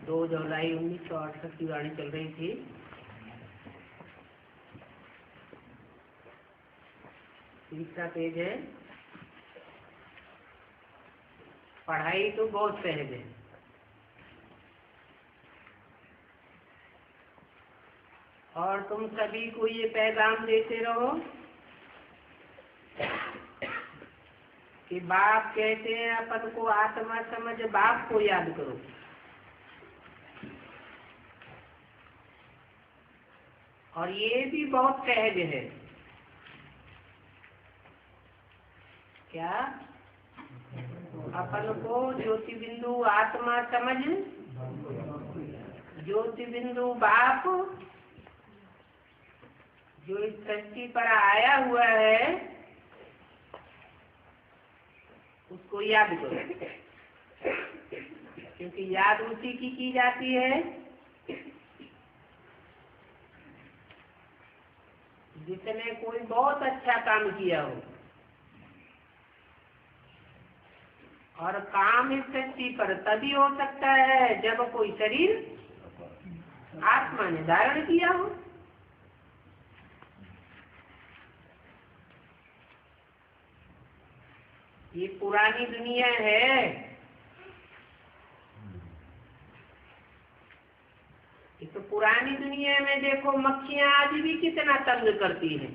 2 जुलाई 1968 की वाणी चल रही थी। तीसरा पेज है। पढ़ाई तो बहुत सहज है, और तुम सभी को ये पैगाम देते रहो कि बाप कहते हैं अपन को आत्मा समझ बाप को याद करो। और ये भी बहुत सहज है। क्या? अपन को ज्योति बिंदु आत्मा समझ ज्योति बिंदु बाप जो इस सृष्टि पर आया हुआ है उसको याद करो, क्योंकि याद उसी की जाती है जिसने कोई बहुत अच्छा काम किया हो। और काम इस सृष्टि पर तभी हो सकता है जब कोई शरीर आत्मा ने धारण किया हो। ये पुरानी दुनिया है, ये तो पुरानी दुनिया में देखो मक्खियां आज भी कितना तंग करती हैं,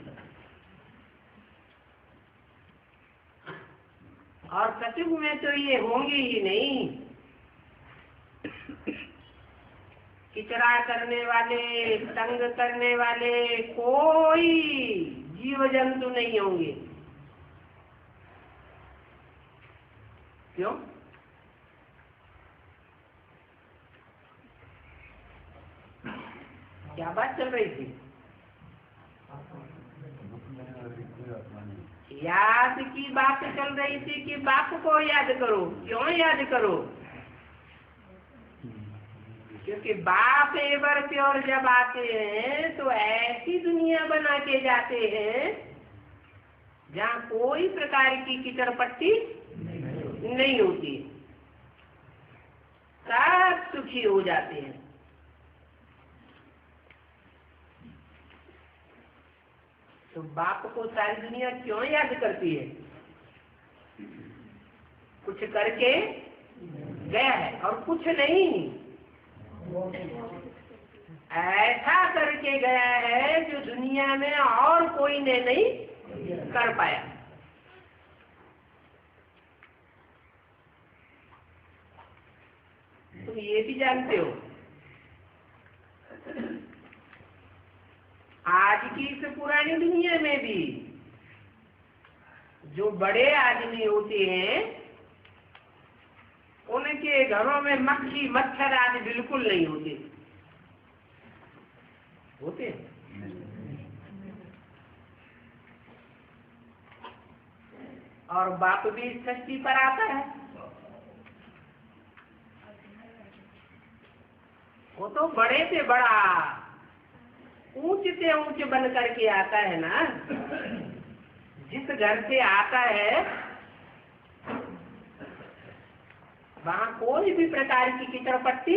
और सचमुच में तो ये होंगे ही नहीं। किचरा करने वाले, तंग करने वाले कोई जीव जंतु नहीं होंगे। क्यों? क्या बात चल रही थी? याद की बात चल रही थी कि बाप को याद करो। क्यों याद करो? क्योंकि बाप एवर के और जब आते हैं तो ऐसी दुनिया बना के जाते हैं जहाँ कोई प्रकार की कीचड़ पट्टी नहीं होती, सब सुखी हो जाते हैं। तो बाप को सारी दुनिया क्यों याद करती है? कुछ करके गया है और कुछ नहीं, ऐसा करके गया है जो दुनिया में और कोई ने नहीं कर पाया। तुम ये भी जानते हो आज की इस पुरानी दुनिया में भी जो बड़े आदमी होते हैं उनके घरों में मक्खी मच्छर आदि बिल्कुल नहीं होते। होते और बाप भी इस सृष्टि पर आता है, वो तो बड़े से बड़ा ऊंच से ऊंच बन करके आता है ना। जिस घर से आता है वहां कोई भी प्रकार की कीचड़ पट्टी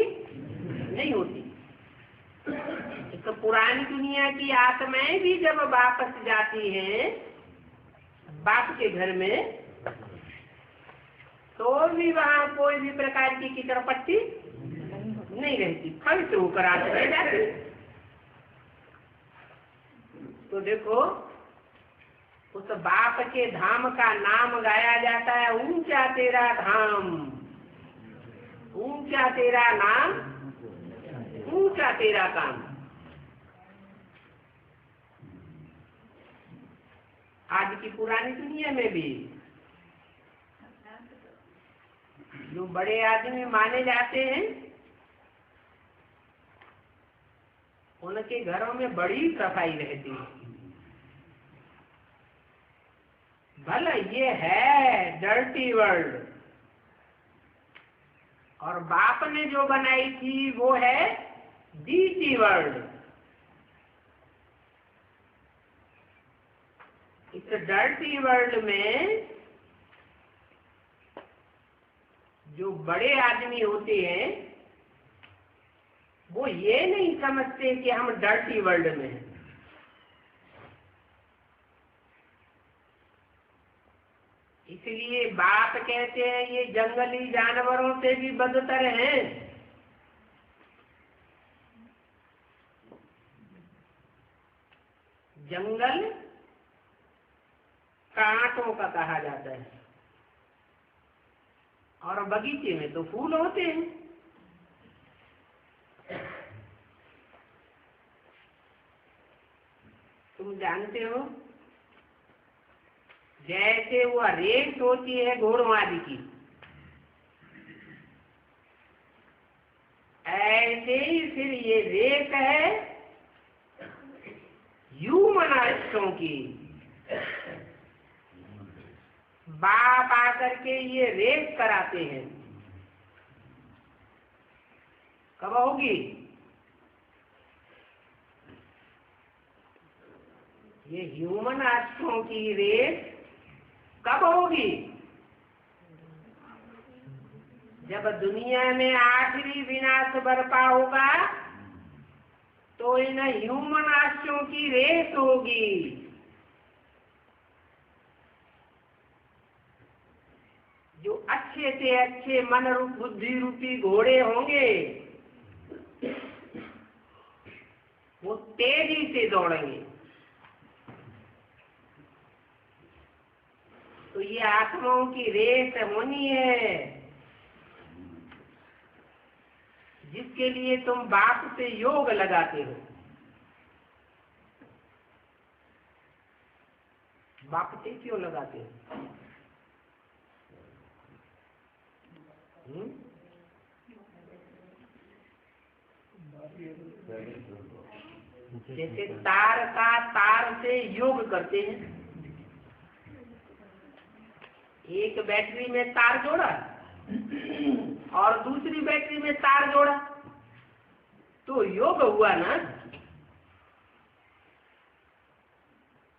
नहीं होती। तो पुरानी दुनिया की आत्माएं भी जब वापस जाती हैं बाप के घर में तो भी वहां कोई भी प्रकार की कीचड़ पट्टी नहीं रहती, फल से होकर आते जाती। तो देखो उस बाप के धाम का नाम गाया जाता है, ऊंचा तेरा धाम, ऊंचा तेरा नाम, ऊंचा तेरा काम। आज की पुरानी दुनिया में भी जो बड़े आदमी माने जाते हैं उनके घरों में बड़ी सफाई रहती है। भला ये है डर्टी वर्ल्ड, और बाप ने जो बनाई थी वो है डीटी वर्ल्ड। इस डर्टी वर्ल्ड में जो बड़े आदमी होते हैं वो ये नहीं समझते कि हम डर्टी वर्ल्ड में हैं। इसलिए बाप कहते हैं ये जंगली जानवरों से भी बदतर हैं। जंगल कांटों का कहा जाता है और बगीचे में तो फूल होते हैं। तुम जानते हो जैसे वो रेस होती है घोड़ों आदि की, ऐसे ही फिर ये रेस है ह्यूमन आर्ट्सों की। बाप आकर के ये रेस कराते हैं। कब होगी ये ह्यूमन आर्ट्सों की रेस? कब होगी? जब दुनिया में आखिरी विनाश बरपा होगा तो इन ह्यूमन आर्ट्सों की रेस होगी। जो अच्छे से अच्छे मन रूप बुद्धि रूपी घोड़े होंगे वो तेजी से दौड़ेंगे। तो ये आत्माओं की रेस होनी है, जिसके लिए तुम बाप से योग लगाते हो। बाप से क्यों लगाते हो? जैसे तार का तार से योग करते हैं। एक बैटरी में तार जोड़ा और दूसरी बैटरी में तार जोड़ा तो योग हुआ ना।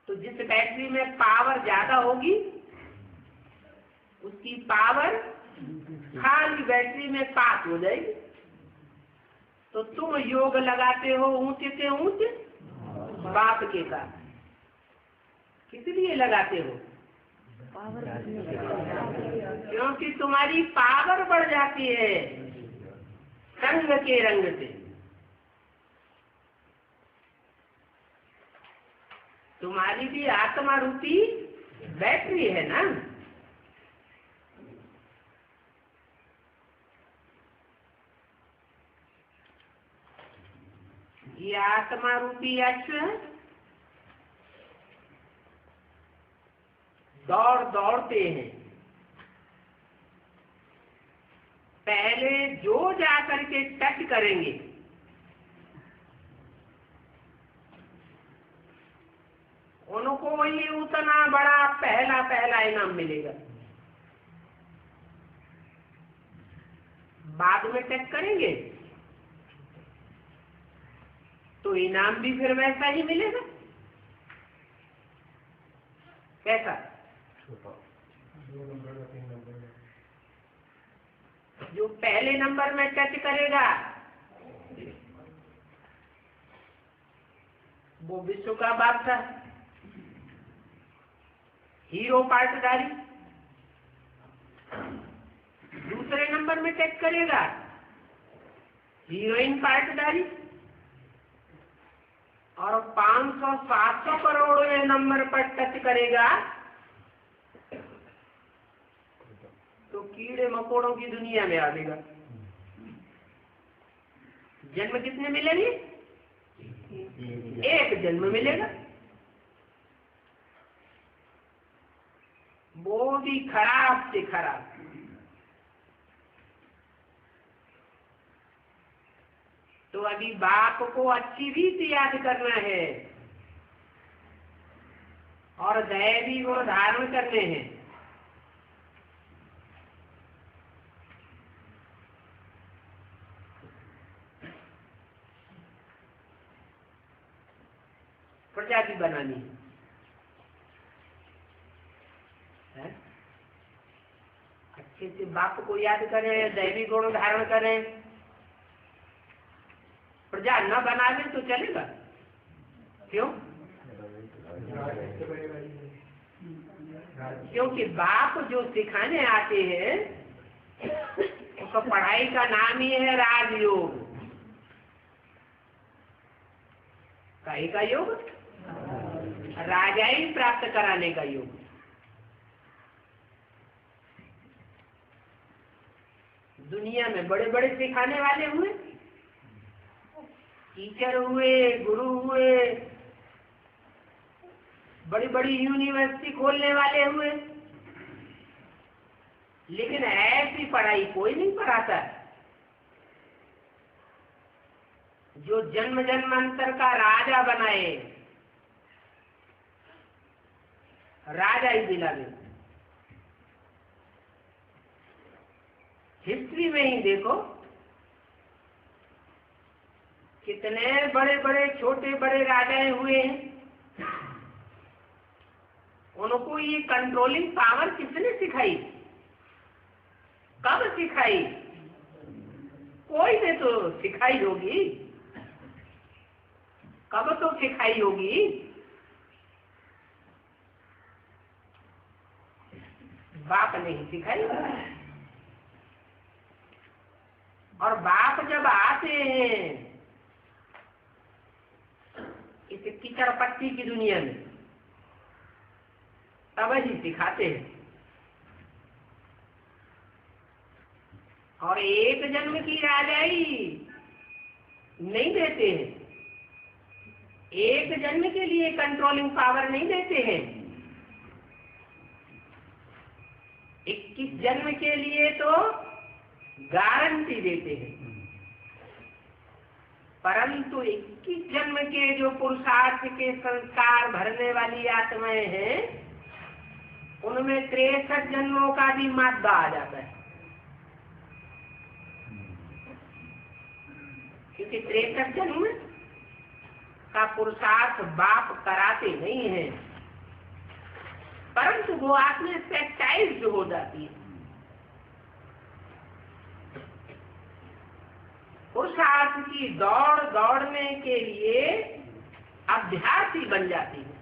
तो जिस बैटरी में पावर ज्यादा होगी उसकी पावर खाली बैटरी में पास हो जाएगी। तो तुम योग लगाते हो ऊंचे से ऊंचे बाप के साथ। किस लिए लगाते हो? क्योंकि तुम्हारी पावर बढ़ जाती है संग के रंग से। तुम्हारी भी आत्मा रूपी बैटरी है ना। ये आत्मा रूपी अश्व दौड़ते हैं। पहले जो जाकर के टच करेंगे उनको ही उतना बड़ा पहला इनाम मिलेगा। बाद में टच करेंगे तो इनाम भी फिर वैसा ही मिलेगा। कैसा? जो पहले नंबर में टच करेगा वो विश्व का बादशाह, हीरो पार्टदारी। दूसरे नंबर में टच करेगा हीरोइन पार्टदारी। और 500-700 करोड़ नंबर पर टच करेगा तो कीड़े मकोड़ों की दुनिया में आ जाएगा। जन्म कितने मिलेंगे? एक जन्म मिलेगा, वो भी खराब से खराब। तो अभी बाप को अच्छी रीति याद करना है और दैवी गुण धारण करने हैं। प्रजाति बनानी है। अच्छे से बाप को याद करें, दैवी गुण धारण करें प्रजा न बनावे तो चलेगा? क्यों? क्योंकि बाप जो सिखाने आते हैं उसका पढ़ाई का नाम ही है राजयोग। काहे का योग? राजाई प्राप्त कराने का योग। दुनिया में बड़े बड़े सिखाने वाले हुए, टीचर हुए, गुरु हुए, बड़ी बड़ी यूनिवर्सिटी खोलने वाले हुए, लेकिन ऐसी पढ़ाई कोई नहीं पढ़ाता जो जन्म जन्मांतर का राजा बनाए, राजा ही दिलावे। हिस्ट्री में ही देखो कितने बड़े बड़े छोटे बड़े राजाएं हुए हैं, उनको ये कंट्रोलिंग पावर किसने सिखाई? कब सिखाई? कोई ने तो सिखाई होगी, कब तो सिखाई होगी। बाप नहीं सिखाई। और बाप जब आते हैं इस कीचड़ पट्टी की दुनिया में, तब ही सिखाते हैं। और एक जन्म की राजाई नहीं देते हैं, एक जन्म के लिए कंट्रोलिंग पावर नहीं देते हैं, 21 जन्म के लिए तो गारंटी देते हैं। परंतु 21 जन्म के जो पुरुषार्थ के संस्कार भरने वाली आत्माएं हैं, उनमें 63 जन्मों का भी मादा आ जाता है। क्योंकि 63 जन्म का पुरुषार्थ बाप कराते नहीं है, परंतु वो आत्मा प्रैक्टाइज्ड हो जाती है, पुरुषार्थ की दौड़ दौड़ने के लिए अभ्यासी बन जाती है।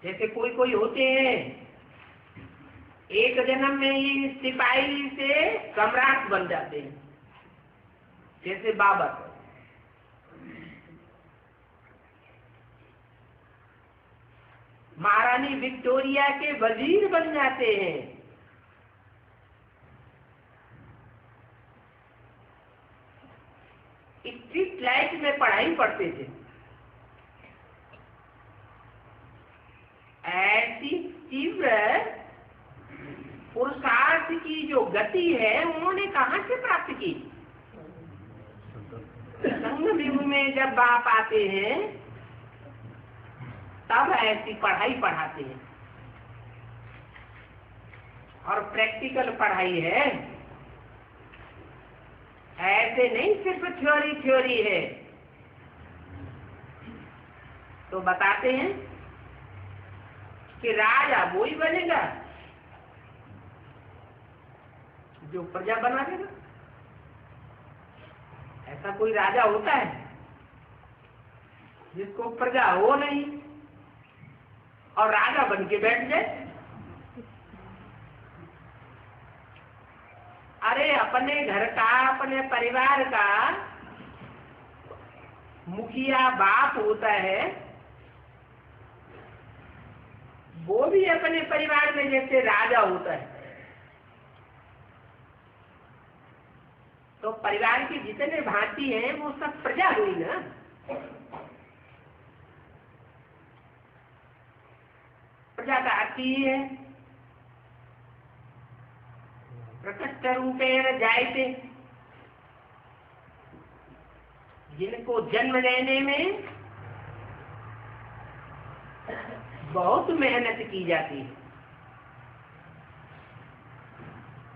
जैसे कोई कोई होते हैं एक जन्म में ही सिपाही से सम्राट बन जाते हैं, जैसे बाबर। महारानी विक्टोरिया के वजीर बन जाते हैं। स्ट्रीट लाइट में पढ़ाई पढ़ते थे। ऐसी तीव्र पुरुषार्थ की जो गति है उन्होंने कहाँ से प्राप्त की? संगम में जब बाप आते हैं तब ऐसी पढ़ाई पढ़ाते हैं। और प्रैक्टिकल पढ़ाई है, ऐसे नहीं सिर्फ थ्योरी थ्योरी है। तो बताते हैं कि राजा वो ही बनेगा जो प्रजा बना देगा। ऐसा कोई राजा होता है जिसको प्रजा हो नहीं और राजा बन के बैठ जाए? अरे अपने घर का, अपने परिवार का मुखिया बाप होता है, वो भी अपने परिवार में जैसे राजा होता है। तो परिवार की जितने भांति हैं वो सब प्रजा हुई ना। प्रजा का अर्थ ही है प्रकृष्ट रूपेण जायते, जिनको जन्म लेने में बहुत मेहनत की जाती है।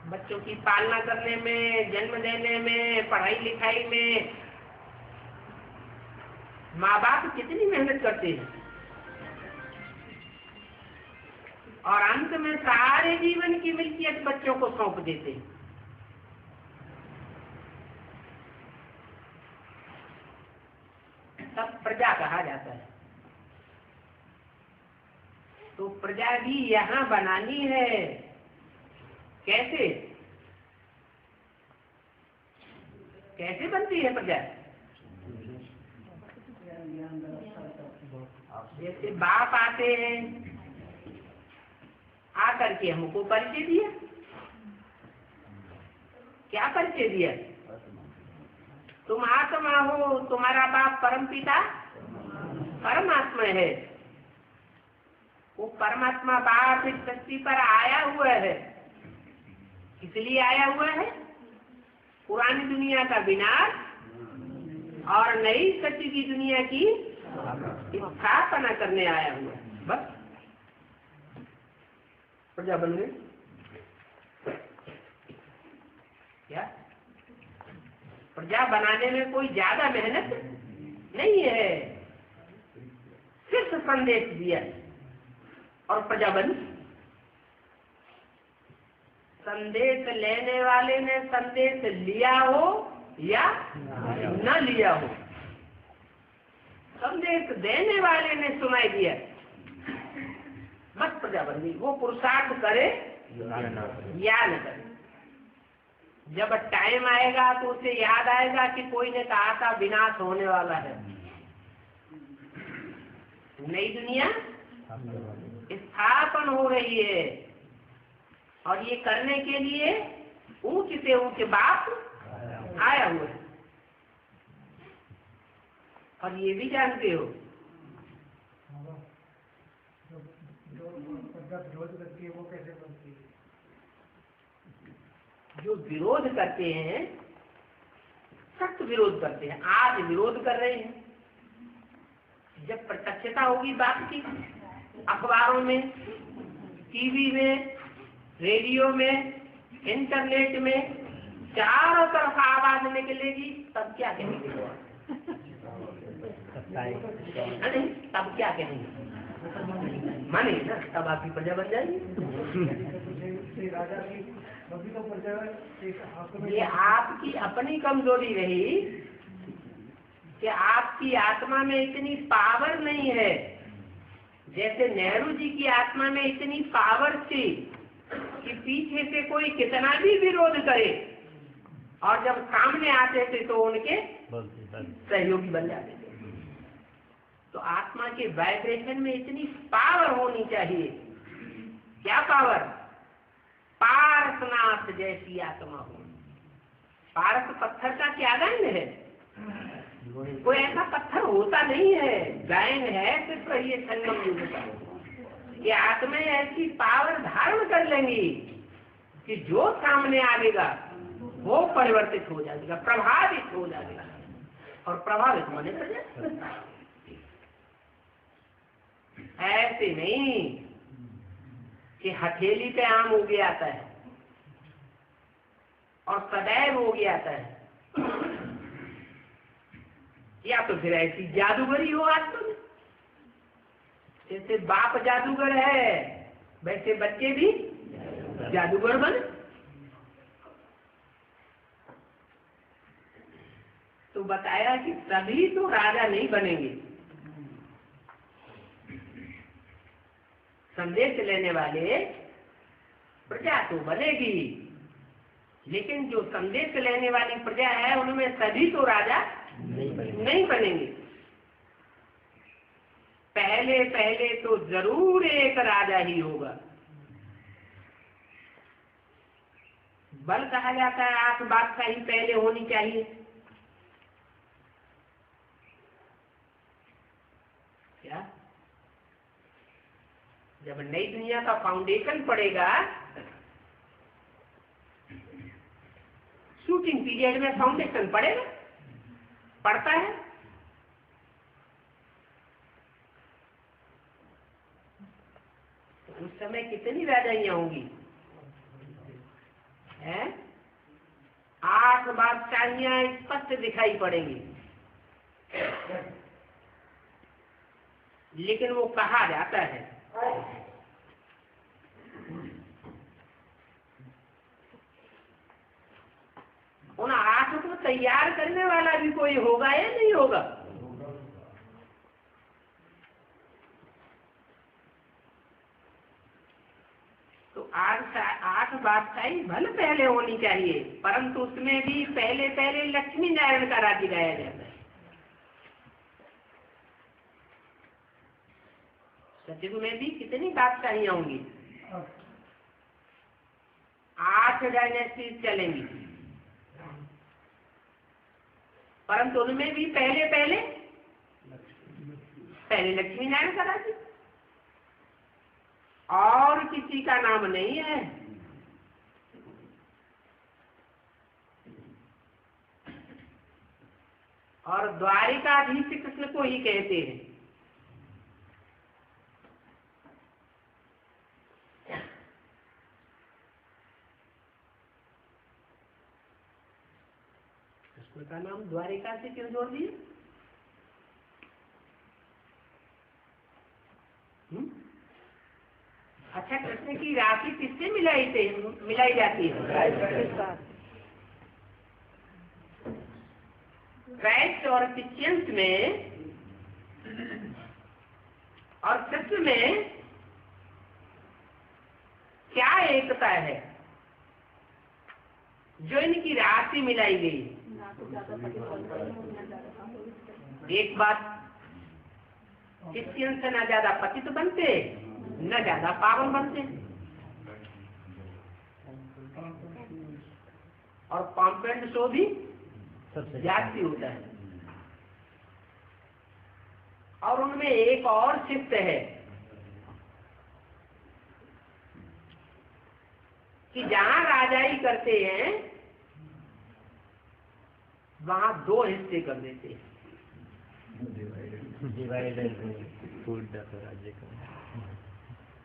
बच्चों की पालना करने में, जन्म देने में, पढ़ाई लिखाई में माँ बाप कितनी मेहनत करते हैं और अंत में सारे जीवन की मिल्कियत बच्चों को सौंप देते हैं। प्रजा भी यहाँ बनानी है। कैसे कैसे बनती है प्रजा? जैसे बाप आते हैं, आकर के हमको परिचय दिया। क्या परिचय दिया? तुम आत्मा हो, तुम्हारा बाप परम पिता परमात्मा है। वो परमात्मा बाप इस धरती पर आया हुआ है। इसलिए आया हुआ है पुरानी दुनिया का विनाश और नई सच्ची की दुनिया की स्थापना करने आया हुआ है। बस प्रजा बन गई। क्या प्रजा बनाने में कोई ज्यादा मेहनत नहीं है, सिर्फ संदेश दिया और प्रजा बनी। संदेश लेने वाले ने संदेश लिया हो या न लिया हो, संदेश देने वाले ने सुनाई दिया, बस प्रजा बन गई। वो पुरुषार्थ करे या न करे। जब टाइम आएगा तो उसे याद आएगा कि कोई ने कहा था विनाश होने वाला है। नई दुनिया स्थापन हो रही है और ये करने के लिए ऊंच से ऊंच बाप आया हुआ है। और ये भी जानते हो जो विरोध करते हैं, सख्त विरोध करते हैं, आज विरोध कर रहे हैं। जब प्रत्यक्षता होगी बात की, अखबारों में, टीवी में, रेडियो में, इंटरनेट में, चारों तरफ आवाज निकलेगी, तब क्या कहेंगे? नहीं, तब क्या कहेंगे? माने ना, तब आपकी प्रजा बन जाएगी। ये आपकी अपनी कमजोरी रही कि आपकी आत्मा में इतनी पावर नहीं है। जैसे नेहरू जी की आत्मा में इतनी पावर थी कि पीछे से कोई कितना भी विरोध करे और जब सामने आते थे तो उनके सहयोगी बन जाते थे। तो आत्मा के वाइब्रेशन में इतनी पावर होनी चाहिए। क्या पावर? पारसनाथ जैसी आत्मा हो। पारस पत्थर का क्या गैंग है? कोई ऐसा पत्थर होता नहीं है, गैंग है सिर्फ ये संगम युग का। ये आत्मा ऐसी पावर धारण कर लेंगी कि जो सामने आएगा वो परिवर्तित हो जाएगा, प्रभावित हो जाएगा। और प्रभावित होने पर ऐसे नहीं कि हथेली पे आम उगे आता है और सदैव उगे आता है, या तो फिर ऐसी जादूगरी हो आत्मा में। जैसे बाप जादूगर है वैसे बच्चे भी जादूगर बने। तो बताया कि सभी तो राजा नहीं बनेंगे। संदेश लेने वाले प्रजा तो बनेगी, लेकिन जो संदेश लेने वाली प्रजा है उनमें सभी तो राजा नहीं बनेंगे। पहले पहले तो जरूर एक राजा ही होगा। बल कहा जाता है 8 बादशाही पहले होनी चाहिए। क्या? जब नई दुनिया का फाउंडेशन पड़ेगा, शूटिंग पीरियड में फाउंडेशन पड़ेगा, पड़ता है। उस समय कितनी राजाइयां होंगी? 8 बादशाहियां स्पष्ट दिखाई पड़ेंगी। लेकिन वो कहा जाता है उन 8 को तैयार करने वाला भी कोई होगा या नहीं होगा? तो 8 बादशाही भले पहले होनी चाहिए, परंतु उसमें भी पहले पहले लक्ष्मी नारायण का राज्य गाया जाता है। सतयुग में भी कितनी बादशाहियां होंगी, 8 डायनेस्टी चलेंगी, परंतु उनमें भी पहले पहले लक्ष्मी नारायण का राज्य, और किसी का नाम नहीं है। और द्वारिकाधीश कृष्ण को ही कहते हैं। कृष्ण का नाम द्वारिका से क्यों जोड़ दिए? अच्छा, कृष्ण की राशि किससे मिलाई जाती है? क्राइस्ट और क्रिश्चियंस में और कृष्ण में क्या एकता है जो इनकी राशि मिलाई गई? एक बात, क्रिश्चियन से न ज्यादा पतित बनते न ज्यादा पावन बनते, और कॉम्पेंट शो भी जाती होता है। और उनमें एक और शिफ्ट है कि जहां राजाई करते हैं वहां 2 हिस्से कर देते हैं।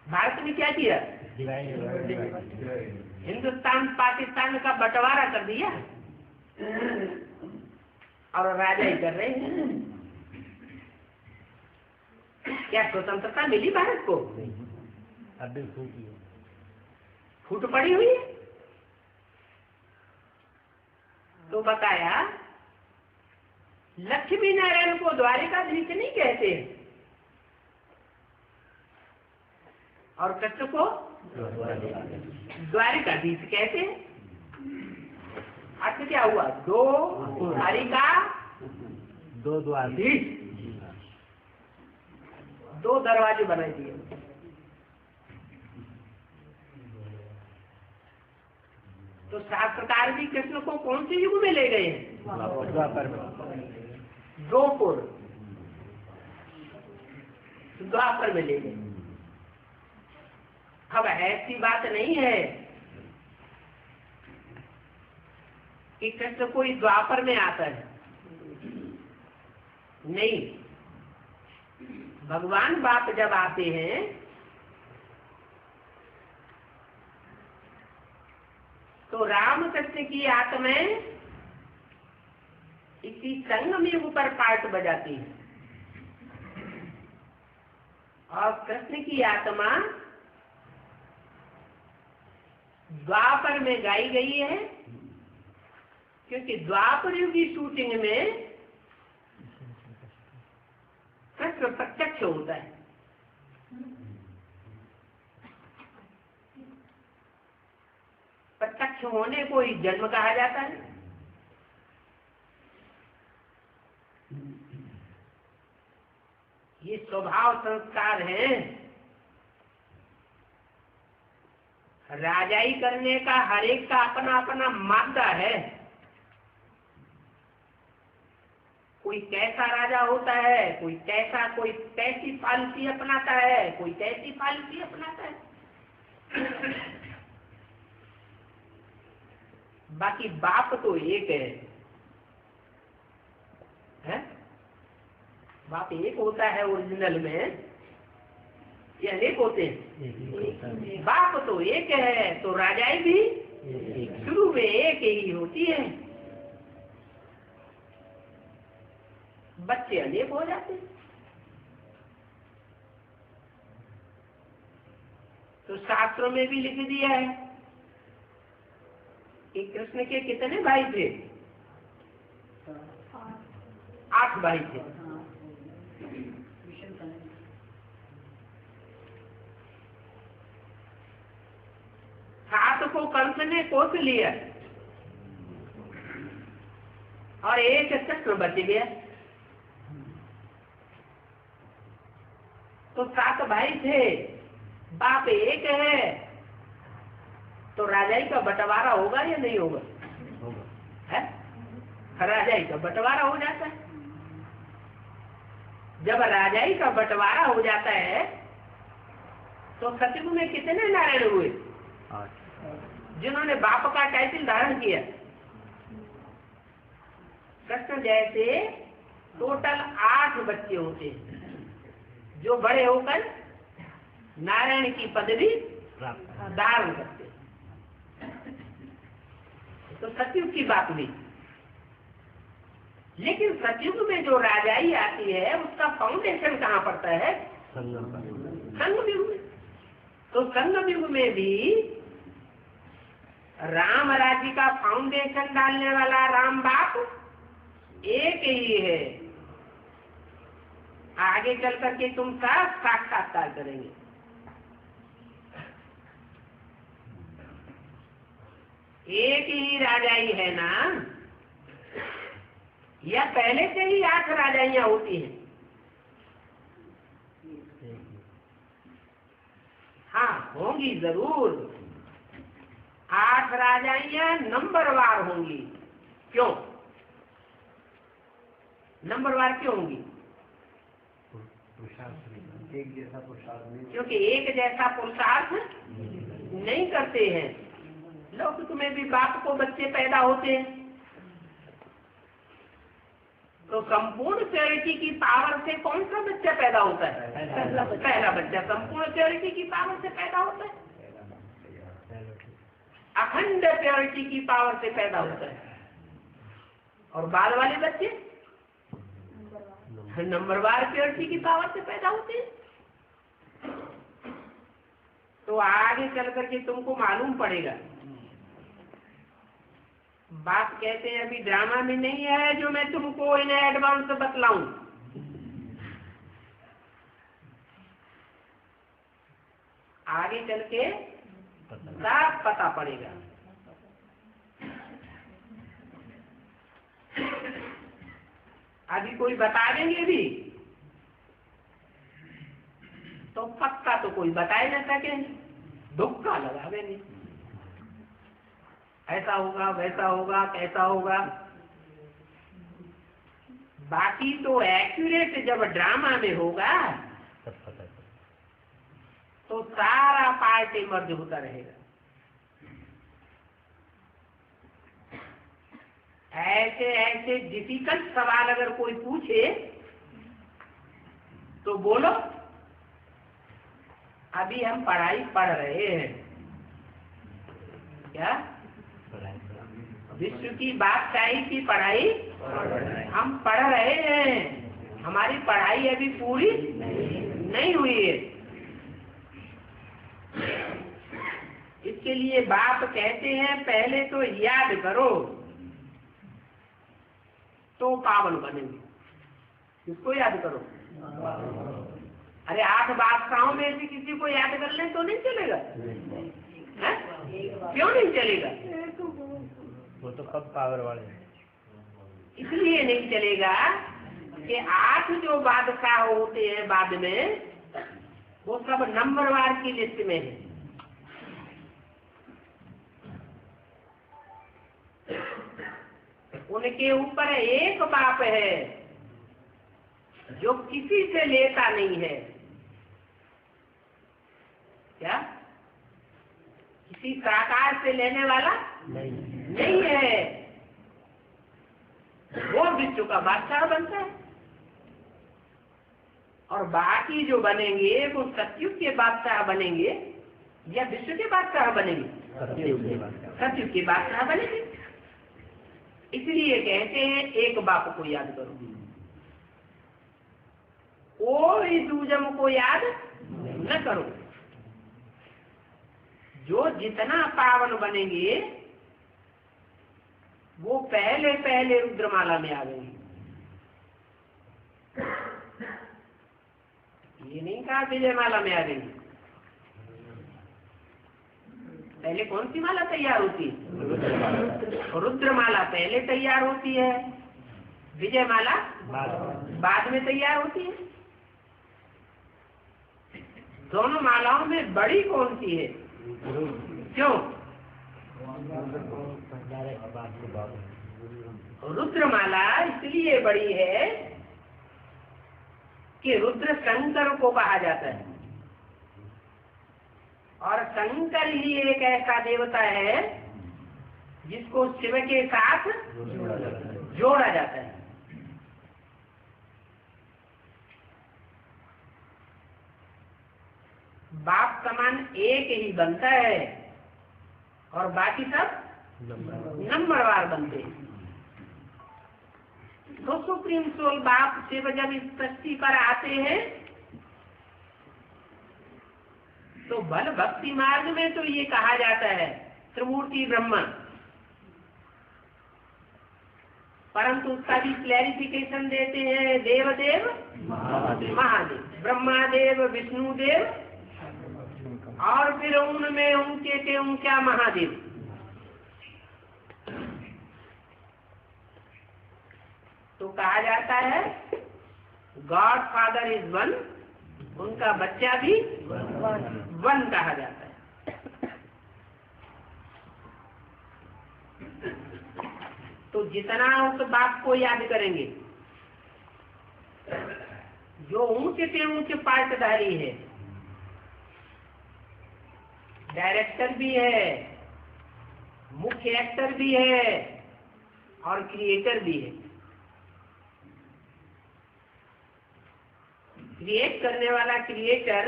भारत में क्या किया? हिंदुस्तान पाकिस्तान का बंटवारा कर दिया और राजाई कर रहे हैं। क्या स्वतंत्रता मिली भारत को? अभी फूट पड़ी हुई है। तो बताया, लक्ष्मी नारायण को द्वारिकाधीश नहीं कहते और कृष्ण को द्वारिकाधीश कहते हैं। अर्थ क्या हुआ? 2 द्वारिका, 2 द्वारधीश, 2 दरवाजे बना दिए। तो शास्त्रकार भी कृष्ण को कौन से युग में ले गए हैं? द्वापर में, द्वापर में ले गए। अब ऐसी बात नहीं है कि कृष्ण कोई द्वापर में आता है, नहीं। भगवान बाप जब आते हैं तो राम कृष्ण की आत्माएं इसी संगम युग पर पार्ट बजाती है और कृष्ण की आत्मा द्वापर में गाई गई है, क्योंकि द्वापर युग की शूटिंग में कृष्ण प्रत्यक्ष होता है। प्रत्यक्ष होने को ही जन्म कहा जाता है। ये स्वभाव संस्कार है। राजाई करने का हर एक का अपना अपना मादा है। कोई कैसा राजा होता है, कोई कैसा, कोई कैसी पॉलिसी अपनाता है, कोई कैसी पॉलिसी अपनाता है। बाकी बाप तो एक है? बाप एक होता है ओरिजिनल में, ये अनेक होते हैं। बाप तो एक है, तो राजाई भी शुरू में एक ही होती है, बच्चे अनेक हो जाते हैं। तो शास्त्रों में भी लिख दिया है कि कृष्ण के कितने भाई थे? 8 भाई थे। को कंस ने कोस लिया और एक चक्र बच गया। तो 7 भाई थे, बाप एक है, तो राजाई का बंटवारा होगा या नहीं होगा? है? राजाई का बंटवारा हो जाता है। जब राजाई का बंटवारा हो जाता है तो सतयुग में कितने नारायण हुए जिन्होंने बाप का टाइटल धारण किया? कृष्ण जैसे टोटल 8 बच्चे होते हैं जो बड़े होकर नारायण की पदवी धारण करते हैं। तो सतयुग की बात हुई। लेकिन सतयुग में जो राजाई आती है उसका फाउंडेशन कहाँ पड़ता है? संगम युग में। तो संगम युग में भी राम राज्य का फाउंडेशन डालने वाला राम बाप एक ही है। आगे चल करके तुम सब साक्षात्कार करेंगे। एक ही राजाई है ना, या पहले से ही 8 राजाइयां होती हैं? हाँ, होंगी जरूर। 8 राजाइयां नंबरवार होंगी। क्यों नंबरवार क्यों होंगी? एक जैसा पुरुषार्थ नहीं, क्योंकि एक जैसा पुरुषार्थ नहीं करते हैं। लौकिक में भी बाप को बच्चे पैदा होते हैं, तो संपूर्ण प्योरिटी की पावर से कौन सा बच्चा पैदा होता है? पहला बच्चा संपूर्ण प्योरिटी की पावर से पैदा होता है, अखंड प्योरिटी की पावर से पैदा होता है। और बाद वाले बच्चे नंबरवार प्योरिटी की पावर से पैदा होते हैं। तो आगे चल करके तुमको मालूम पड़ेगा। बात कहते हैं अभी ड्रामा में नहीं है जो मैं तुमको इन एडवांस बतलाऊं। आगे चल के सब पता पड़ेगा। अभी कोई बता देंगे भी तो पक्का तो कोई बता ही न सके, धुक्का लगा देंगे। ऐसा होगा, वैसा होगा, कैसा होगा। बाकी तो एक्यूरेट जब ड्रामा में होगा तो सारा पार्ट इमर्ज होता रहेगा। ऐसे ऐसे डिफिकल्ट सवाल अगर कोई पूछे तो बोलो अभी हम पढ़ाई पढ़ रहे हैं। क्या विश्व की बादशाही की पढ़ाई हम पढ़ रहे हैं। हमारी पढ़ाई अभी पूरी नहीं हुई है। इसके लिए बाप कहते हैं पहले तो याद करो तो पावन बनेंगे। किसको याद करो? अरे 8 बादशाहों में से किसी को याद कर ले तो नहीं चलेगा? है? क्यों नहीं चलेगा? वो तो कब पावर वाले हैं। इसलिए नहीं चलेगा कि 8 जो बादशाह होते हैं बाद में वो सब नंबरवार की लिस्ट में है। उनके ऊपर एक बाप है जो किसी से लेता नहीं है। क्या किसी साकार से लेने वाला नहीं है। वो विश्व का बादशाह बनता है और बाकी जो बनेंगे वो सतयुग के बादशाह बनेंगे या विश्व के बादशाह बनेंगे? सतयुग के बादशाह बनेंगे। इसलिए कहते हैं एक बाप को याद करो, कोई दूजम को याद न करो। जो जितना पावन बनेंगे वो पहले पहले रुद्रमाला में आ गए। ये नहीं कहा विजयमाला में आ गई, पहले कौन सी माला तैयार होती है? रुद्र माला पहले तैयार होती है, विजय माला बाद में तैयार होती है। दोनों मालाओं में बड़ी कौन सी है? क्यों? रुद्र माला इसलिए बड़ी है कि रुद्र शंकर को कहा जाता है, और शंकर ही एक ऐसा देवता है जिसको शिव के साथ जोड़ा जाता है। बाप समान एक ही बनता है और बाकी सब नंबरवार बनते हैं। तो सुप्रीम सोल बाप शिव जब इस सृष्टि पर आते हैं तो बल भक्ति मार्ग में तो ये कहा जाता है त्रिमूर्ति ब्रह्मा, परंतु उसका भी क्लैरिफिकेशन देते हैं देवदेव महादेव, ब्रह्मादेव विष्णुदेव, और फिर उनमें उनके के उनका महादेव। तो कहा जाता है गॉड फादर इज वन, उनका बच्चा भी वन कहा जाता है। तो जितना उस बात को याद करेंगे, जो ऊंचे से ऊंचे पार्टधारी है, डायरेक्टर भी है, मुख्य एक्टर भी है और क्रिएटर भी है। क्रिएट करने वाला क्रिएटर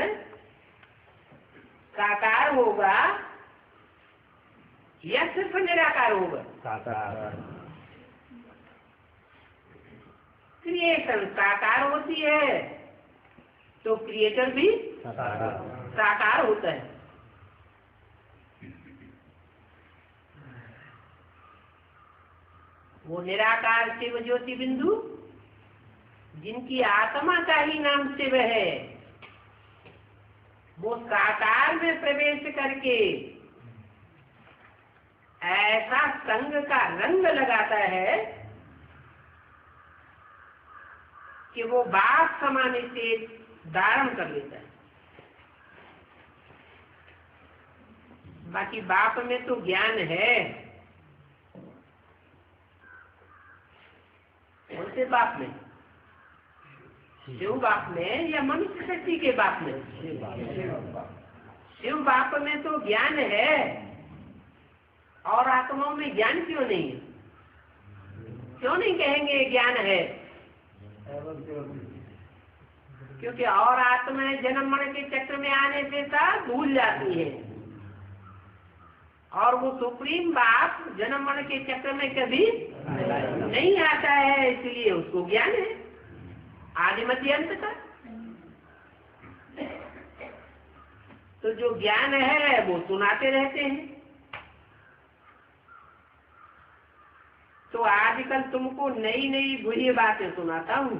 साकार होगा या सिर्फ निराकार होगा? साकार। क्रिएशन साकार होती है तो क्रिएटर भी साकार होता है। वो निराकार शिव ज्योति बिंदु जिनकी आत्मा का ही नाम शिव है, वो साकार में प्रवेश करके ऐसा संग का रंग लगाता है कि वो बाप समान से धारण कर लेता है। बाकी बाप में तो ज्ञान है, उनसे बाप में, शिव बाप में या मनुष्य शक्ति के बाप में? शिव बाप में तो ज्ञान है, और आत्माओं में ज्ञान क्यों नहीं है? क्यों नहीं कहेंगे ज्ञान है? क्योंकि और आत्माएं जन्म मरण के चक्र में आने से साथ भूल जाती है, और वो सुप्रीम बाप जन्म मरण के चक्र में कभी नहीं आता है, इसलिए उसको ज्ञान है आदि मध्य अंत का। तो जो ज्ञान है वो सुनाते रहते हैं। तो आजकल तुमको नई नई बुरी बातें सुनाता हूँ।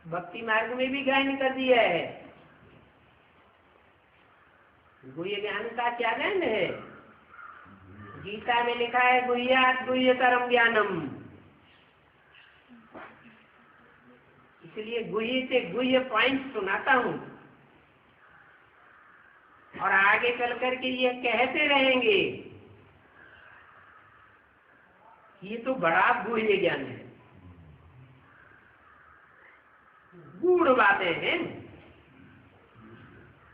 भक्ति मार्ग में भी गायन कर दिया है। गुह्य ज्ञान का क्या ज्ञान है? गीता में लिखा है गुह्यात् गुह्यतरम ज्ञानम। इसलिए गुह्य से गुह्य पॉइंट सुनाता हूँ, और आगे चल करके ये कहते रहेंगे ये तो बड़ा गुह्य ज्ञान है, गूढ़ बातें हैं।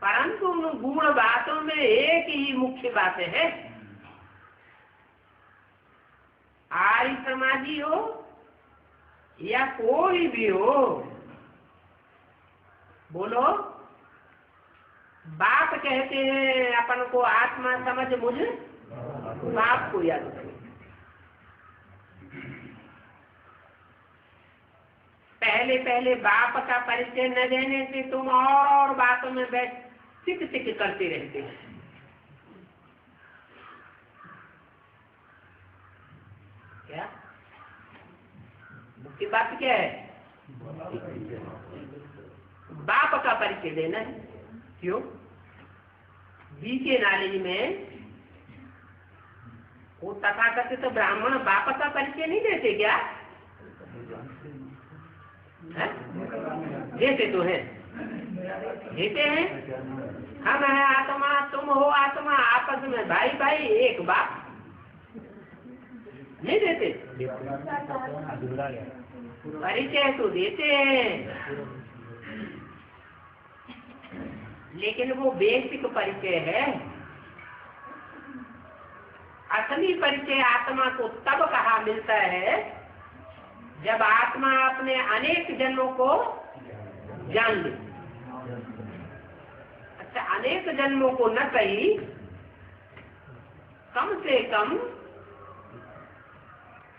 परंतु उन गूढ़ बातों में एक ही मुख्य बात है, आर्य समाजी हो या कोई भी हो, बोलो बाप कहते हैं अपन को आत्मा समझ मुझे बाप को याद करो। पहले पहले बाप का परिचय न देने से तुम और बातों में बैठ सिक सिक करते रहते हैं। क्या मुख्य बात क्या है? बाप का का परिचय देना है। क्यों? बीके नॉलेज में वो तथाकथित ब्राह्मण बाप का परिचय नहीं देते क्या? है? देते तो है, देते हैं। हम है आत्मा, तुम हो आत्मा, आपस में भाई भाई एक बाप, नहीं देते? परिचय तो देते हैं, लेकिन वो बेसिक परिचय है। असली परिचय आत्मा को तब कहा मिलता है जब आत्मा अपने अनेक जन्मों को जान ले। अच्छा, अनेक जन्मों को न सही, कम से कम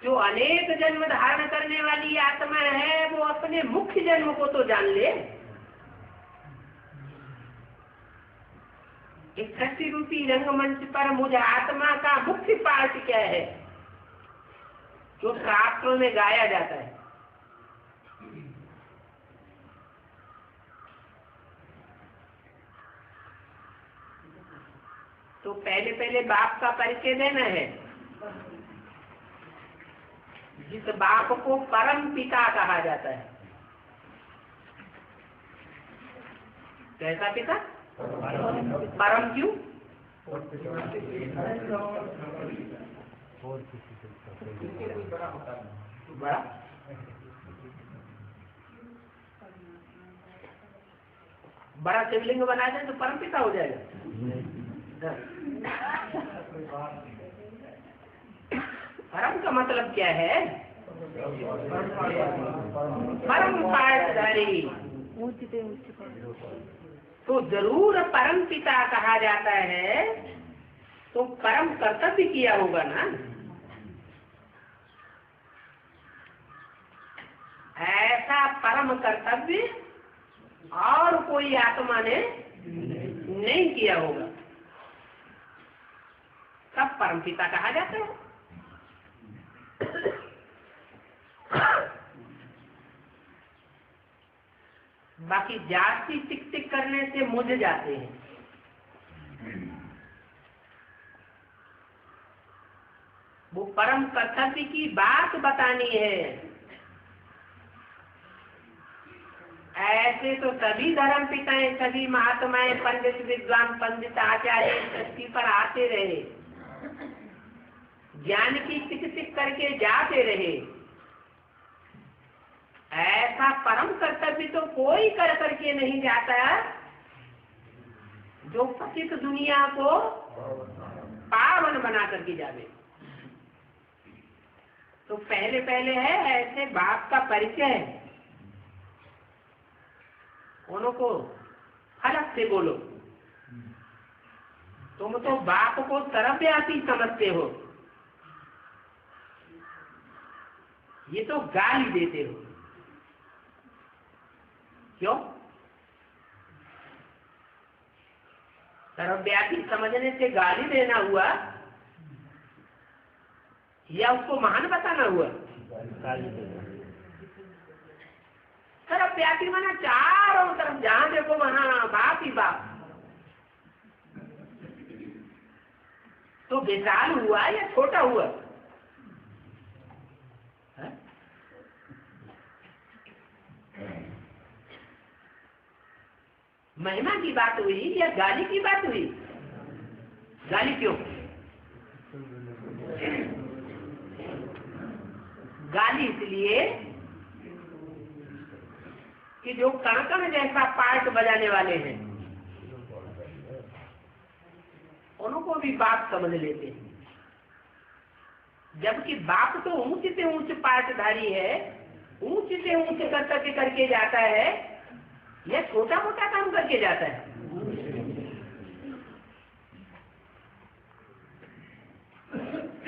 जो अनेक जन्म धारण करने वाली आत्मा है वो अपने मुख्य जन्म को तो जान ले। इस सृष्टि रूपी रंगमंच पर मुझे आत्मा का मुख्य पार्ट क्या है जो शास्त्रों में गाया जाता है। तो पहले पहले बाप का परिचय देना है, जिस बाप को परम पिता कहा जाता है। कैसा पिता? परम क्यों? बड़ा। बड़ा शिवलिंग बना दें तो परम पिता हो जाएगा। परम का मतलब क्या है? परम पाठधारी। तो जरूर परम पिता कहा जाता है तो परम कर्तव्य किया होगा ना। ऐसा परम कर्तव्य और कोई आत्मा ने नहीं किया होगा, तब परम पिता कहा जाता है। बाकी जाति टिक टिक करने से मुझ जाते हैं। वो परम कर्तव्य की बात बतानी है। ऐसे तो सभी धर्म पिताएं, सभी महात्माएं, पंडित विद्वान, पंडित आचार्य सृष्टि पर आते रहे, ज्ञान की टिक टिक करके जाते रहे। ऐसा परम कर्तव्य तो कोई कर करके नहीं जाता जो पतित दुनिया को पावन बना करके जावे। तो पहले पहले है ऐसे बाप का परिचय। उनको अलग से बोलो। तुम तो बाप को सर्वव्यापी समझते हो, ये तो गाली देते हो। क्यों? सर्वव्यापी समझने से गाली देना हुआ या उसको महान बताना हुआ? सर्वव्यापी माना चारों तरफ जहां देखो वहां बाप ही बाप। तो विशाल हुआ या छोटा हुआ? महिमा की बात हुई या गाली की बात हुई? गाली क्यों? गाली इसलिए कि जो कण जैसा पार्ट बजाने वाले हैं उनको भी बाप समझ लेते हैं, जबकि बाप तो ऊंच से ऊंच पार्टधारी है, ऊंच से ऊंच कर्तव्य करके जाता है या छोटा मोटा काम करके जाता है?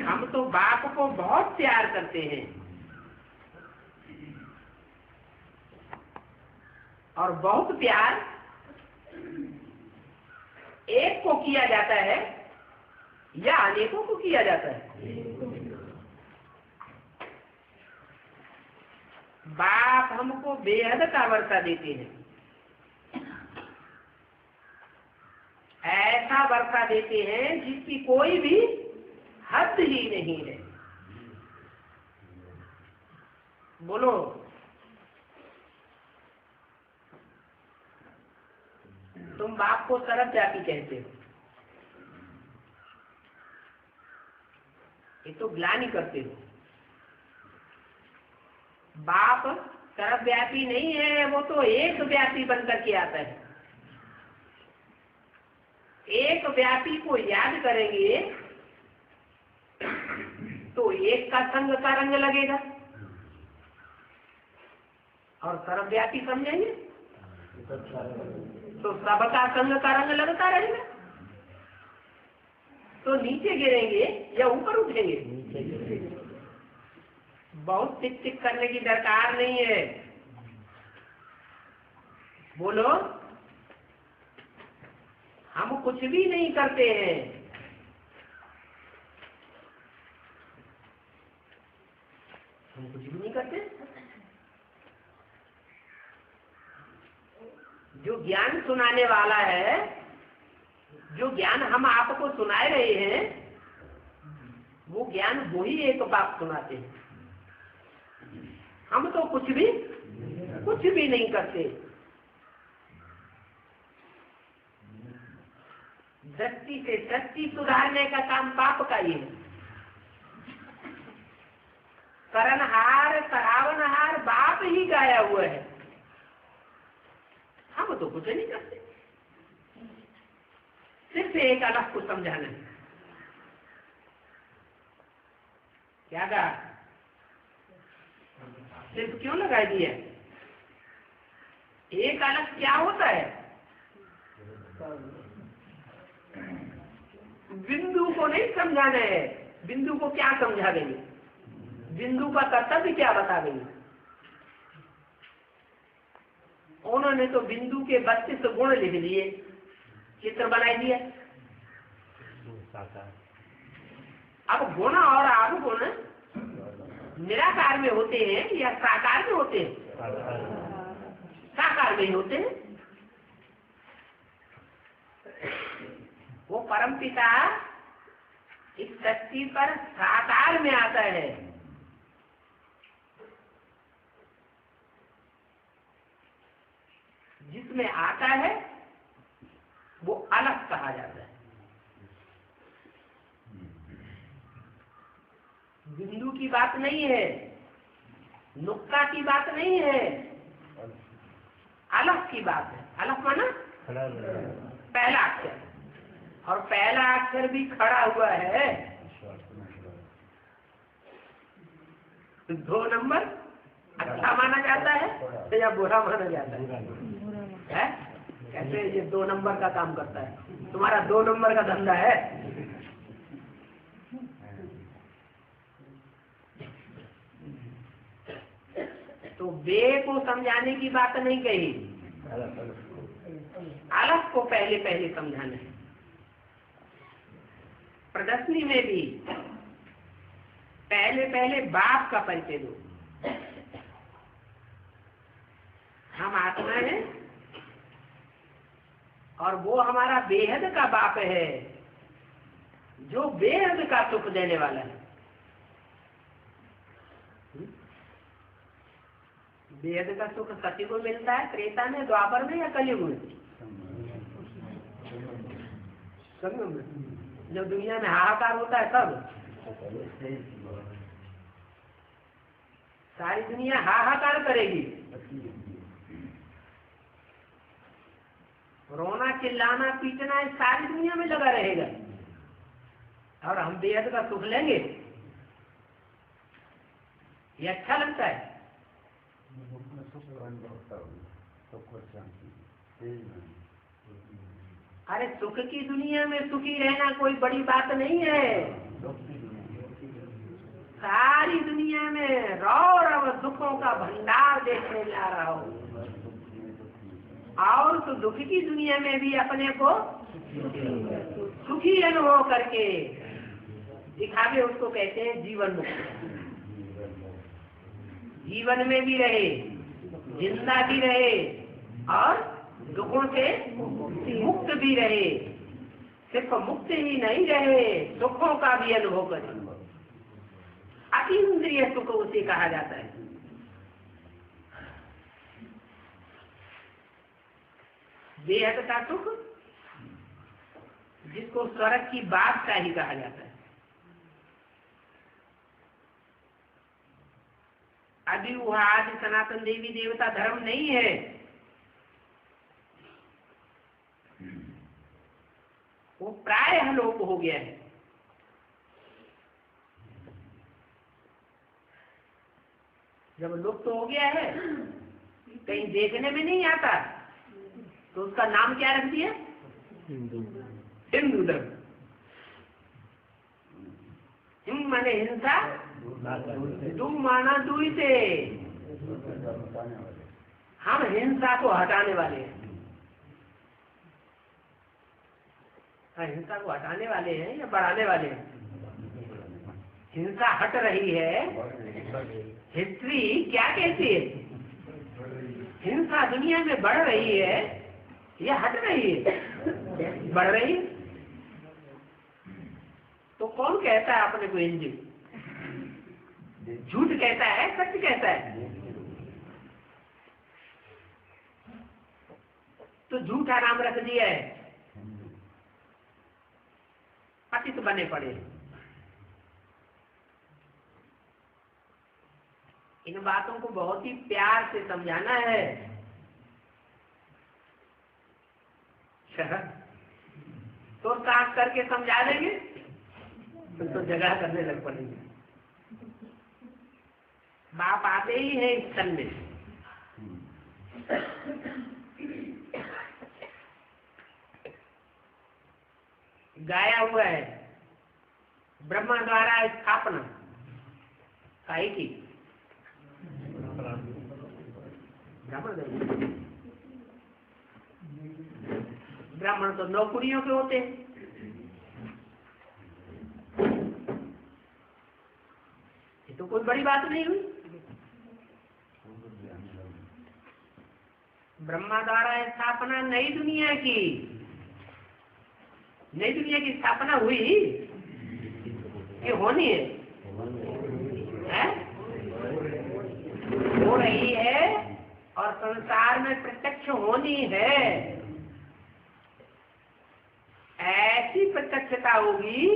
हम तो बाप को बहुत प्यार करते हैं और बहुत प्यार एक को किया जाता है या अनेकों को किया जाता है? बाप हमको बेहद का वर्षा देते हैं। वर्षा देते हैं जिसकी कोई भी हद ही नहीं है। बोलो, तुम बाप को सर्वव्यापी कहते हो, ये तो ग्लानि करते हो। बाप सर्वव्यापी नहीं है, वो तो एक व्यापी बनकर के आता है। एक व्यापी को याद करेंगे तो एक का संग का रंग लगेगा, और सर्वव्यापी समझेंगे तो सबका संग का रंग लगता रहेगा। तो नीचे गिरेंगे या ऊपर उठेंगे? बहुत टिक टिक करने की दरकार नहीं है। बोलो, हम कुछ भी नहीं करते हैं, हम कुछ भी नहीं करते। जो ज्ञान सुनाने वाला है, जो ज्ञान हम आपको सुनाए रहे हैं, वो ज्ञान वही एक बाप सुनाते हैं। हम तो कुछ भी नहीं करते। दृष्टि से सच्ची सुधारने का काम पाप का ही है। करनहार करावनहार बाप ही गाया हुआ है, हम तो कुछ नहीं करते। सिर्फ एक अलग को समझाना है। क्या कहा? सिर्फ क्यों लगाई दिया? एक अलग क्या होता है? बिंदु को नहीं समझाना है। बिंदु को क्या समझा देंगे? बिंदु का कर्तव्य क्या बता देंगे? उन्होंने तो बिंदु के 32 गुण लिख लिए, चित्र बनाई दिया। अब गुण और अवगुण निराकार में होते हैं या साकार में होते हैं? साकार में ही होते हैं। वो परमपिता इस सृष्टि पर साकार में आता है। जिसमें आता है वो अलग कहा जाता है। बिंदु की बात नहीं है, नुक्ता की बात नहीं है, अलग की बात है। अलग माना पहला अक्षर, और पहला अक्षर भी खड़ा हुआ है। 2 नंबर अच्छा माना जाता है या बुरा माना जाता है? कैसे ये 2 नंबर का काम करता है? तुम्हारा 2 नंबर का धंधा है। तो बे को समझाने की बात नहीं कही, अलग को पहले पहले समझाना है। प्रदर्शनी में भी पहले पहले बाप का परिचय दो। हम आत्मा है और वो हमारा बेहद का बाप है, जो बेहद का सुख देने वाला है। बेहद का सुख सती को मिलता है, त्रेता में, द्वापर में या कलयुग में? संगम में। जब दुनिया में हाहाकार होता है तब सारी दुनिया हाहाकार करेगी, रोना चिल्लाना पीटना इस सारी दुनिया में लगा रहेगा, और हम बेहद का सुख लेंगे। ये अच्छा लगता है? अरे सुख की दुनिया में सुखी रहना कोई बड़ी बात नहीं है। सारी दुनिया में रौरव दुखों का भंडार देखने जा रहा हो, और तो दुख की दुनिया में भी अपने को सुखी अनुभव करके दिखावे, उसको कहते हैं जीवन मुक्त। जीवन में भी रहे, जिंदा भी रहे, और दुखों से मुक्त भी रहे। सिर्फ मुक्त ही नहीं रहे, सुखों का भी अनुभव करें। अतीन्द्रिय सुख उसे कहा जाता है। बेहद का सुख जिसको स्वर्ग की बादशाही कहा जाता है। अभी वह आदि सनातन देवी देवता धर्म नहीं है, वो प्रायः लोप हो गया है। जब लुप्त हो गया है, कहीं देखने में नहीं आता, तो उसका नाम क्या रख दिया? हिंदू धर्म। हिंद माने हिंसा, दू माना दुई से। हम हिंसा को हटाने वाले हैं। हिंसा को हटाने वाले हैं या बढ़ाने वाले हैं? हिंसा हट रही है। हिस्ट्री क्या कहती है? हिंसा दुनिया में बढ़ रही है या हट रही है? बढ़ रही है। तो कौन कहता है अपने को हिंदू? झूठ कहता है, सत्य कहता है? तो झूठा नाम रख दिया है, पतित बने पड़े। इन बातों को बहुत ही प्यार से समझाना है। तो साफ करके समझा देंगे तो झगड़ा करने लग पड़ेंगे। बाप आते ही है इस तन में। गाया हुआ है ब्रह्मा द्वारा स्थापना काई की। ब्राह्मण तो 9 कुड़ियों के होते हैं। ये तो कोई बड़ी बात नहीं हुई। ब्रह्मा द्वारा स्थापना नई दुनिया की। नई दुनिया की स्थापना हुई कि होनी है? हो रही है और संसार में प्रत्यक्ष होनी है। ऐसी प्रत्यक्षता होगी